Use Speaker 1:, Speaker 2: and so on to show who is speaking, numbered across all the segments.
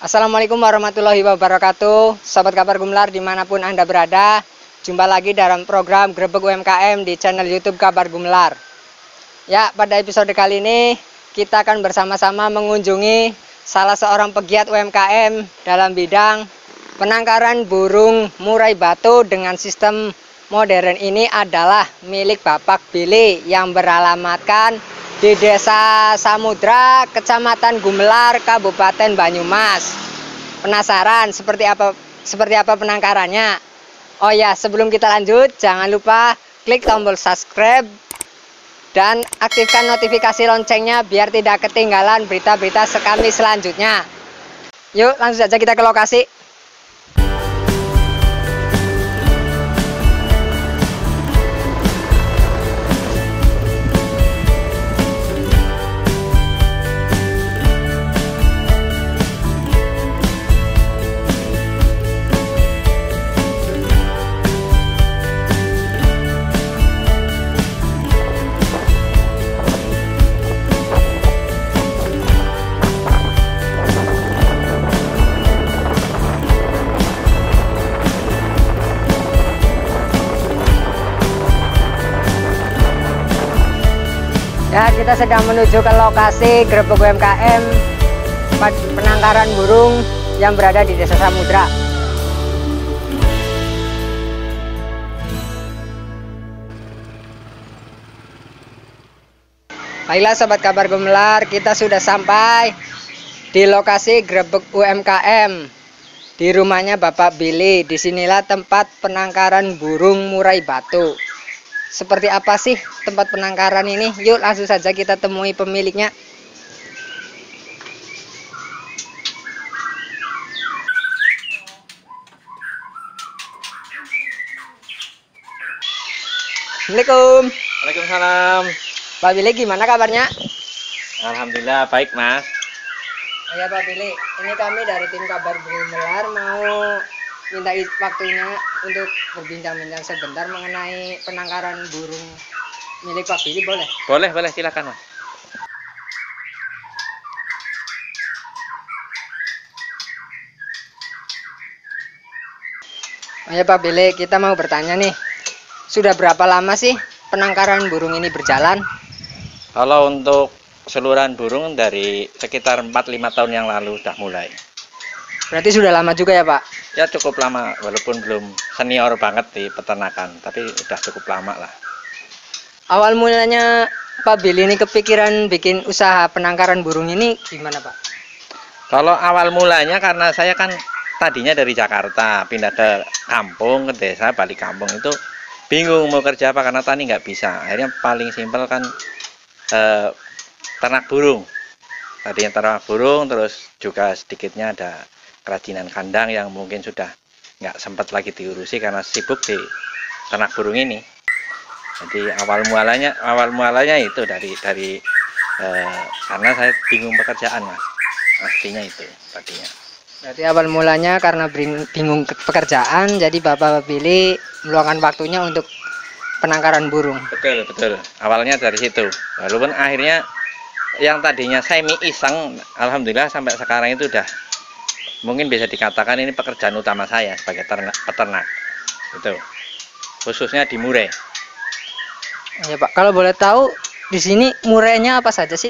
Speaker 1: Assalamualaikum warahmatullahi wabarakatuh. Sobat Kabar Gumelar dimanapun Anda berada, jumpa lagi dalam program Grebek UMKM di channel YouTube Kabar Gumelar. Ya, pada episode kali ini kita akan bersama-sama mengunjungi salah seorang pegiat UMKM dalam bidang penangkaran burung murai batu dengan sistem modern. Ini adalah milik Bapak Billy yang beralamatkan di Desa Samudra, Kecamatan Gumelar, Kabupaten Banyumas. Penasaran seperti apa penangkarannya? Oh ya, sebelum kita lanjut, jangan lupa klik tombol subscribe dan aktifkan notifikasi loncengnya biar tidak ketinggalan berita-berita kami selanjutnya. Yuk, langsung saja kita ke lokasi. Ya, kita sedang menuju ke lokasi Grebek UMKM penangkaran burung yang berada di Desa Samudra. Baiklah Sobat Kabar Gumelar, kita sudah sampai di lokasi Grebek UMKM di rumahnya Bapak Billy. Disinilah tempat penangkaran burung murai batu. Seperti apa sih tempat penangkaran ini? Yuk langsung saja kita temui pemiliknya. Assalamualaikum.
Speaker 2: Waalaikumsalam.
Speaker 1: Pak Billy, gimana kabarnya?
Speaker 2: Alhamdulillah baik, Mas.
Speaker 1: Ya Pak Billy, ini kami dari tim Kabar Gumelar mau minta waktunya untuk berbincang-bincang sebentar mengenai penangkaran burung milik Pak Billy, boleh?
Speaker 2: Boleh, silakan, Mas.
Speaker 1: Ya Pak Billy, kita mau bertanya nih, sudah berapa lama sih penangkaran burung ini berjalan?
Speaker 2: Kalau untuk keseluruhan burung dari sekitar 4-5 tahun yang lalu sudah mulai.
Speaker 1: Berarti sudah lama juga ya Pak?
Speaker 2: Ya cukup lama, walaupun belum senior banget di peternakan, tapi udah cukup lama lah.
Speaker 1: Awal mulanya Pak Billy ini kepikiran bikin usaha penangkaran burung ini gimana Pak?
Speaker 2: Kalau awal mulanya karena saya kan tadinya dari Jakarta, pindah ke kampung, ke desa, balik kampung itu bingung mau kerja apa karena tani nggak bisa. Akhirnya paling simpel kan ternak burung. Tadinya ternak burung, terus juga sedikitnya ada kerajinan kandang yang mungkin sudah nggak sempat lagi diurusi karena sibuk di ternak burung ini. Jadi awal mualanya itu dari karena saya bingung pekerjaan, Mas. Pastinya itu tadinya.
Speaker 1: Berarti awal mulanya karena bingung pekerjaan, jadi Bapak Billy meluangkan waktunya untuk penangkaran burung.
Speaker 2: Betul. Awalnya dari situ. Walaupun akhirnya yang tadinya semi iseng, alhamdulillah sampai sekarang itu udah mungkin bisa dikatakan ini pekerjaan utama saya sebagai peternak. Itu. Khususnya di murai.
Speaker 1: Ya Pak, kalau boleh tahu di sini murainya apa saja sih?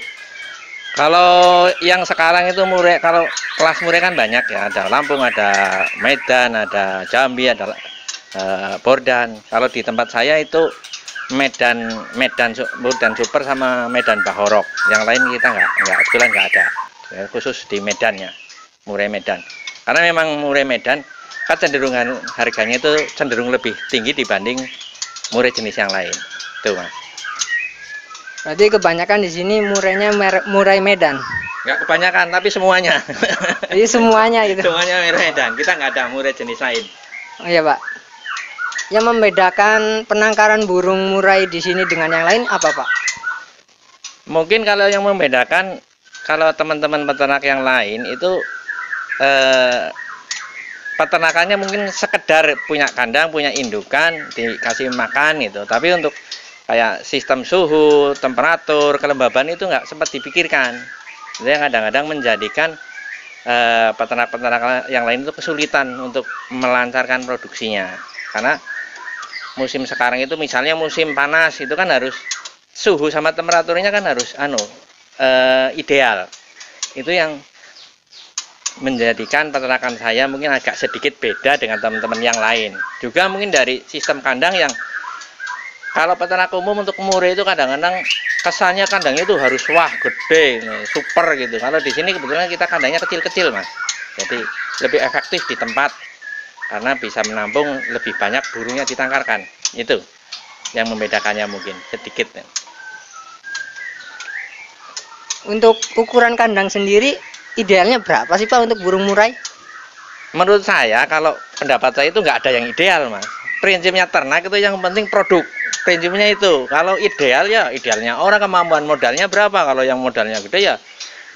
Speaker 2: Kalau yang sekarang itu murai, kalau kelas murai kan banyak ya, ada Lampung, ada Medan, ada Jambi, ada Bordan. Kalau di tempat saya itu Medan Super sama Medan Bahorok. Yang lain kita kebetulan nggak ada. Ya, khusus di Medannya, murai Medan. Karena memang murai Medan kecenderungan harganya itu cenderung lebih tinggi dibanding murai jenis yang lain. Tuh, Mas.
Speaker 1: Berarti kebanyakan di sini murainya murai Medan.
Speaker 2: Nggak kebanyakan, tapi semuanya.
Speaker 1: Jadi semuanya gitu.
Speaker 2: Semuanya murai Medan. Kita nggak ada murai jenis lain.
Speaker 1: Oh iya Pak. Yang membedakan penangkaran burung murai di sini dengan yang lain apa, Pak?
Speaker 2: Mungkin kalau yang membedakan, kalau teman-teman peternak yang lain itu peternakannya mungkin sekedar punya kandang, punya indukan, dikasih makan gitu. Tapi untuk kayak sistem suhu, temperatur, kelembaban itu nggak sempat dipikirkan. Jadi kadang-kadang menjadikan peternak-peternak yang lain itu kesulitan untuk melancarkan produksinya. Karena musim sekarang itu misalnya musim panas itu kan harus suhu sama temperaturnya kan harus ideal. Itu yang menjadikan peternakan saya mungkin agak sedikit beda dengan teman-teman yang lain. Juga mungkin dari sistem kandang yang kalau peternak umum untuk murai itu kadang-kadang kesannya kandangnya itu harus wah gede, super gitu. Kalau di sini kebetulan kita kandangnya kecil-kecil, Mas. Jadi lebih efektif di tempat karena bisa menampung lebih banyak burungnya ditangkarkan. Itu yang membedakannya mungkin sedikit.
Speaker 1: Untuk ukuran kandang sendiri idealnya berapa sih, Pak, untuk burung murai?
Speaker 2: Menurut saya, kalau pendapat saya itu nggak ada yang ideal, Mas. Prinsipnya ternak itu yang penting produk. Prinsipnya itu. Kalau ideal ya idealnya orang, kemampuan modalnya berapa. Kalau yang modalnya gede ya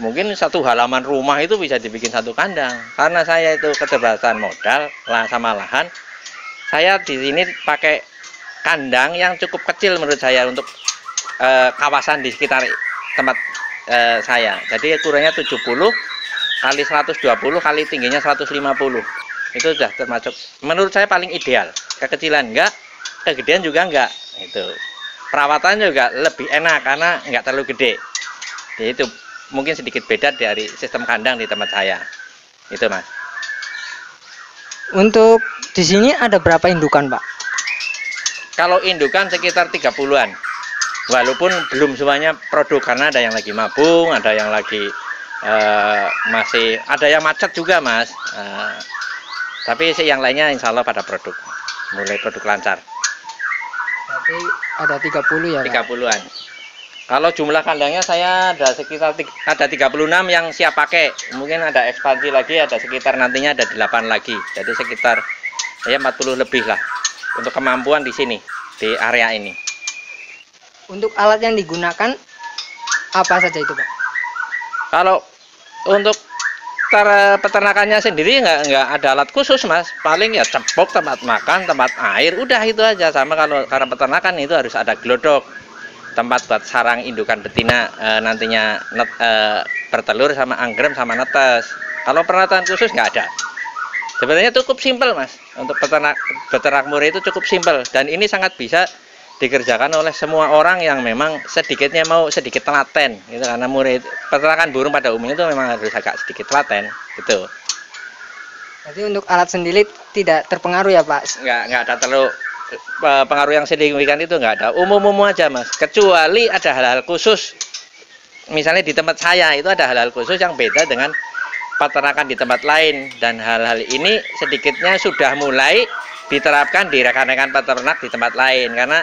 Speaker 2: mungkin satu halaman rumah itu bisa dibikin satu kandang. Karena saya itu keterbatasan modal sama lahan, saya di sini pakai kandang yang cukup kecil menurut saya untuk kawasan di sekitar tempat saya. Jadi ukurannya 70 kali 120 kali tingginya 150. Itu sudah termasuk menurut saya paling ideal. Kekecilan enggak, kegedean juga enggak. Itu perawatan juga lebih enak karena enggak terlalu gede. Jadi itu mungkin sedikit beda dari sistem kandang di tempat saya. Itu, Mas.
Speaker 1: Untuk di sini ada berapa indukan, Pak?
Speaker 2: Kalau indukan sekitar 30-an. Walaupun belum semuanya produk karena ada yang lagi mabung, ada yang lagi masih ada yang macet juga, Mas. Tapi yang lainnya insya Allah pada produk, mulai produk lancar.
Speaker 1: Berarti ada 30 ya, Pak?
Speaker 2: 30-an. Kalau jumlah kandangnya saya ada sekitar ada 36 yang siap pakai. Mungkin ada ekspansi lagi, ada sekitar nantinya ada 8 lagi. Jadi sekitar ya 40 lebih lah untuk kemampuan di sini, di area ini.
Speaker 1: Untuk alat yang digunakan apa saja itu, Pak?
Speaker 2: Kalau untuk peternakannya sendiri nggak ada alat khusus, Mas. Paling ya cepok, tempat makan, tempat air, udah itu aja. Sama kalau karena peternakan itu harus ada glodok, tempat buat sarang indukan betina nantinya bertelur, sama anggrem sama netes. Kalau peralatan khusus nggak ada. Sebenarnya cukup simpel, Mas. Untuk peternak murai itu cukup simpel dan ini sangat bisa dikerjakan oleh semua orang yang memang sedikitnya mau sedikit telaten gitu, karena murai peternakan burung pada umumnya itu memang harus agak sedikit telaten gitu.
Speaker 1: Jadi untuk alat sendiri tidak terpengaruh ya, Pak?
Speaker 2: Nggak ada terlalu pengaruh yang signifikan, itu nggak ada, umum-umum aja, Mas. Kecuali ada hal-hal khusus, misalnya di tempat saya itu ada hal-hal khusus yang beda dengan peternakan di tempat lain, dan hal-hal ini sedikitnya sudah mulai diterapkan di rekan-rekan peternak di tempat lain, karena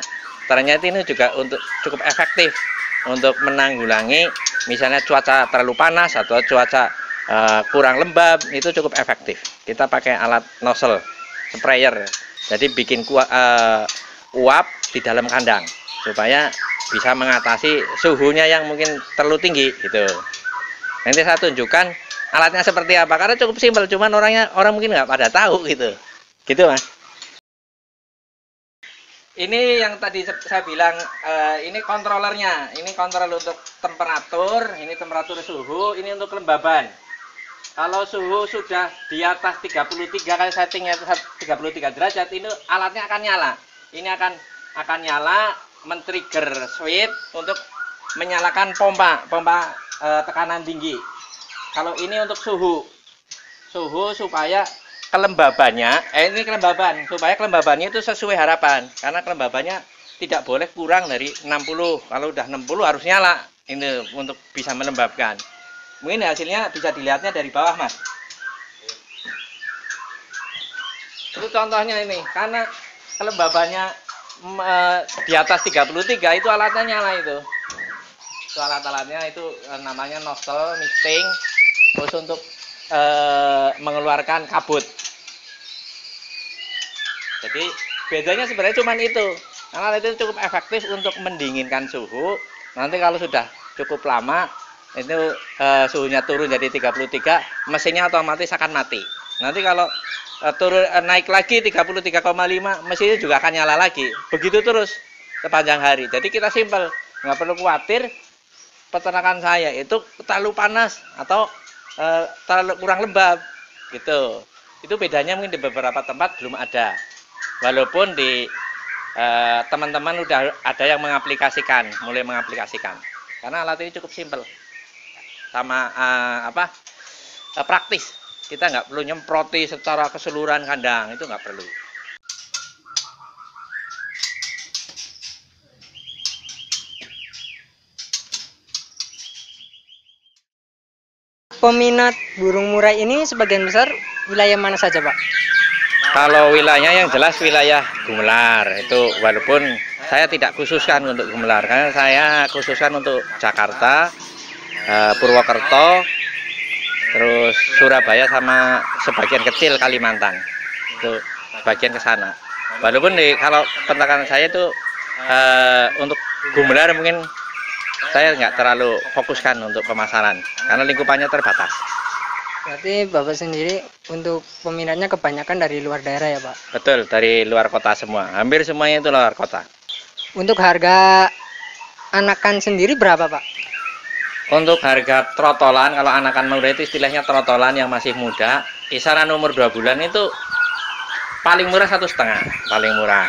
Speaker 2: ternyata ini juga untuk cukup efektif untuk menanggulangi misalnya cuaca terlalu panas atau cuaca kurang lembab, itu cukup efektif. Kita pakai alat nozzle sprayer, jadi bikin uap di dalam kandang supaya bisa mengatasi suhunya yang mungkin terlalu tinggi gitu. Nanti saya tunjukkan alatnya seperti apa, karena cukup simpel, cuman orang mungkin nggak pada tahu gitu, Mas. Ini yang tadi saya bilang, ini kontrolernya, ini kontrol untuk temperatur, ini temperatur suhu, ini untuk kelembaban. Kalau suhu sudah di atas 33, kali settingnya 33 derajat, ini alatnya akan nyala. Ini akan nyala, men-trigger switch untuk menyalakan pompa tekanan tinggi. Kalau ini untuk suhu supaya kelembabannya, ini kelembaban, supaya kelembabannya itu sesuai harapan, karena kelembabannya tidak boleh kurang dari 60. Kalau udah 60 harus nyala ini untuk bisa melembabkan. Mungkin hasilnya bisa dilihatnya dari bawah, Mas. Itu contohnya ini, karena kelembabannya di atas 33 itu alatnya nyala itu. Itu alat-alatnya itu namanya nozzle misting, terus untuk mengeluarkan kabut. Jadi Bedanya sebenarnya cuma itu. Karena alat itu cukup efektif untuk mendinginkan suhu. Nanti kalau sudah cukup lama itu suhunya turun jadi 33, mesinnya otomatis akan mati. Nanti kalau naik lagi 33,5, mesinnya juga akan nyala lagi. Begitu terus sepanjang hari. Jadi kita simpel, nggak perlu khawatir peternakan saya itu terlalu panas atau terlalu kurang lembab gitu. Itu bedanya mungkin di beberapa tempat belum ada. Walaupun di teman-teman udah ada yang mulai mengaplikasikan. Karena alat ini cukup simpel. Sama praktis. Kita nggak perlu nyemproti secara keseluruhan kandang, itu nggak perlu.
Speaker 1: Peminat burung murai ini sebagian besar wilayah mana saja, Pak?
Speaker 2: Kalau wilayahnya yang jelas wilayah Gumelar itu, walaupun saya tidak khususkan untuk Gumelar, karena saya khususkan untuk Jakarta, Purwokerto, terus Surabaya sama sebagian kecil Kalimantan, itu sebagian ke sana. Walaupun kalau peternakan saya itu untuk Gumelar mungkin saya nggak terlalu fokuskan untuk pemasaran karena lingkupannya terbatas.
Speaker 1: Berarti Bapak sendiri untuk peminatnya kebanyakan dari luar daerah ya, Pak?
Speaker 2: Betul, dari luar kota semua. Hampir semuanya itu luar kota.
Speaker 1: Untuk harga anakan sendiri berapa, Pak?
Speaker 2: Untuk harga trotolan, kalau anakan muda itu istilahnya trotolan yang masih muda, kisaran umur 2 bulan itu paling murah 1,5, paling murah.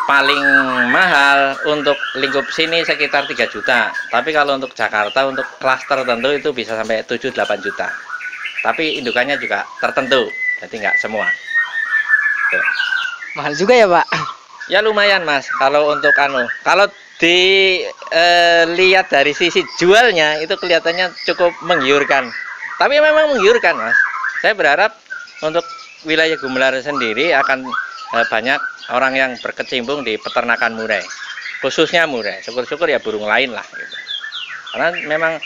Speaker 2: Paling mahal untuk lingkup sini sekitar 3 juta. Tapi kalau untuk Jakarta, untuk kelas tertentu itu bisa sampai 7-8 juta. Tapi indukannya juga tertentu, jadi nggak semua. Tuh.
Speaker 1: Mahal juga ya, Pak?
Speaker 2: Ya lumayan, Mas. Kalau untuk kalau dilihat dari sisi jualnya itu kelihatannya cukup menggiurkan. Tapi memang menggiurkan, Mas. Saya berharap untuk wilayah Gumelar sendiri akan banyak orang yang berkecimpung di peternakan murai, khususnya murai. Syukur-syukur ya burung lain lah gitu. Karena memang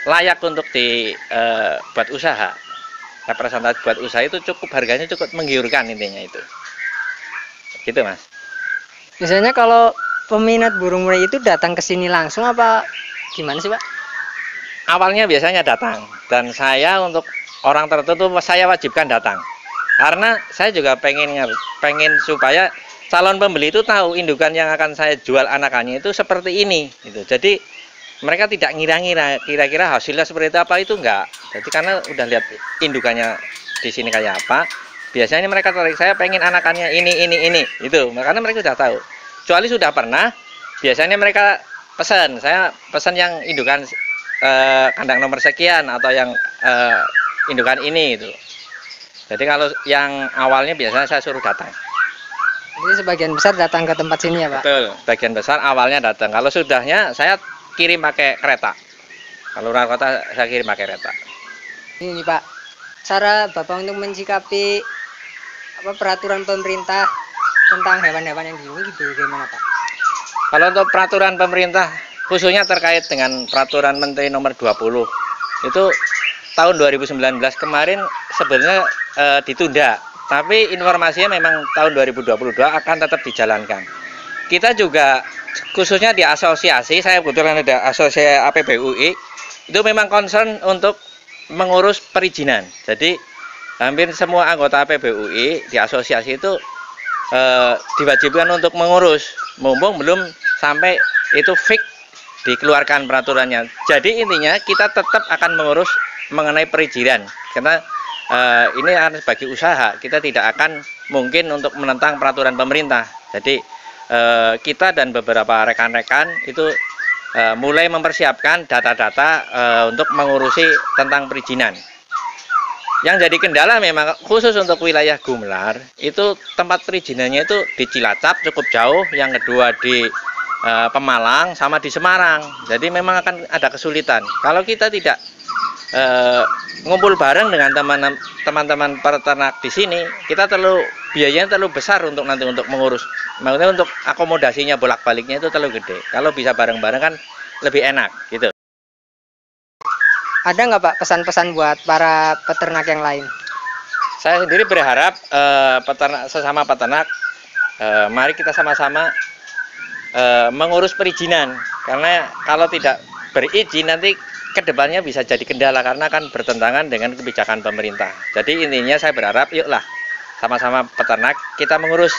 Speaker 2: layak untuk buat usaha. Representasi buat usaha itu cukup, harganya cukup menggiurkan intinya itu. Gitu, Mas.
Speaker 1: Biasanya kalau peminat burung murai itu datang ke sini langsung apa gimana sih, Pak?
Speaker 2: Awalnya biasanya datang, dan saya untuk orang tertentu saya wajibkan datang. Karena saya juga pengen supaya calon pembeli itu tahu indukan yang akan saya jual anakannya itu seperti ini gitu. Jadi mereka tidak ngira-ngira kira-kira hasilnya seperti apa, itu enggak. Jadi karena udah lihat indukannya di sini kayak apa, biasanya mereka tarik, saya pengen anakannya ini itu. Karena mereka sudah tahu. Kecuali sudah pernah, biasanya mereka pesan, saya pesan yang indukan kandang nomor sekian atau yang indukan ini itu. Jadi kalau yang awalnya biasanya saya suruh datang.
Speaker 1: Jadi sebagian besar datang ke tempat sini ya, Pak?
Speaker 2: Betul, bagian besar awalnya datang. Kalau sudahnya saya kirim pakai kereta. Kalau luar kota saya kirim pakai kereta.
Speaker 1: Ini Pak, cara Bapak untuk mensikapi peraturan pemerintah tentang hewan-hewan yang dilindungi bagaimana, Pak?
Speaker 2: Kalau untuk peraturan pemerintah khususnya terkait dengan peraturan Menteri nomor 20 itu tahun 2019 kemarin sebenarnya ditunda, tapi informasinya memang tahun 2022 akan tetap dijalankan. Kita juga khususnya di asosiasi, saya kebetulan ada asosiasi APBUI, itu memang concern untuk mengurus perizinan. Jadi hampir semua anggota APBUI di asosiasi itu diwajibkan untuk mengurus, mumpung belum sampai itu fix dikeluarkan peraturannya. Jadi intinya kita tetap akan mengurus mengenai perizinan, karena ini harus bagi usaha, kita tidak akan mungkin untuk menentang peraturan pemerintah. Jadi kita dan beberapa rekan-rekan itu mulai mempersiapkan data-data untuk mengurusi tentang perizinan. Yang jadi kendala memang khusus untuk wilayah Gumelar, itu tempat perizinannya itu di Cilacap cukup jauh, yang kedua di Pemalang sama di Semarang. Jadi memang akan ada kesulitan. Kalau kita tidak ngumpul bareng dengan teman-teman peternak di sini, kita biayanya terlalu besar untuk nanti untuk mengurus. Maksudnya untuk akomodasinya bolak-baliknya itu terlalu gede. Kalau bisa bareng-bareng kan lebih enak gitu.
Speaker 1: Ada nggak Pak pesan-pesan buat para peternak yang lain?
Speaker 2: Saya sendiri berharap sesama peternak mari kita sama-sama mengurus perizinan, karena kalau tidak berizin nanti kedepannya bisa jadi kendala karena kan bertentangan dengan kebijakan pemerintah. Jadi intinya saya berharap yuklah sama-sama peternak kita mengurus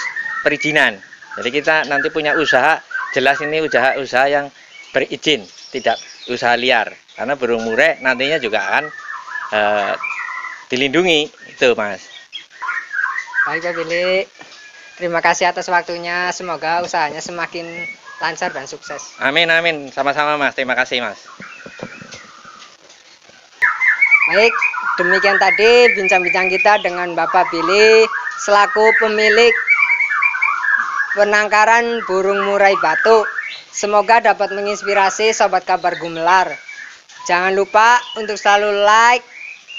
Speaker 2: perizinan. Jadi kita nanti punya usaha, jelas ini usaha yang berizin, tidak usaha liar. Karena burung murai nantinya juga akan dilindungi, itu Mas.
Speaker 1: Baik Pak Billy, terima kasih atas waktunya. Semoga usahanya semakin lancar dan sukses.
Speaker 2: Amin amin, sama-sama Mas. Terima kasih Mas.
Speaker 1: Baik, demikian tadi bincang-bincang kita dengan Bapak Billy selaku pemilik penangkaran burung murai batu. Semoga dapat menginspirasi Sobat Kabar Gumelar. Jangan lupa untuk selalu like,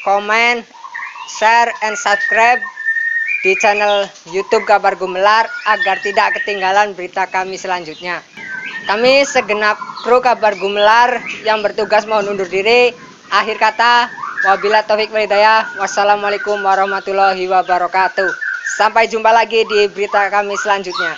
Speaker 1: komen, share, and subscribe di channel YouTube Kabar Gumelar agar tidak ketinggalan berita kami selanjutnya. Kami segenap kru Kabar Gumelar yang bertugas mohon undur diri. Akhir kata, wabillahi taufik wal hidayah. Wassalamualaikum warahmatullahi wabarakatuh. Sampai jumpa lagi di berita kami selanjutnya.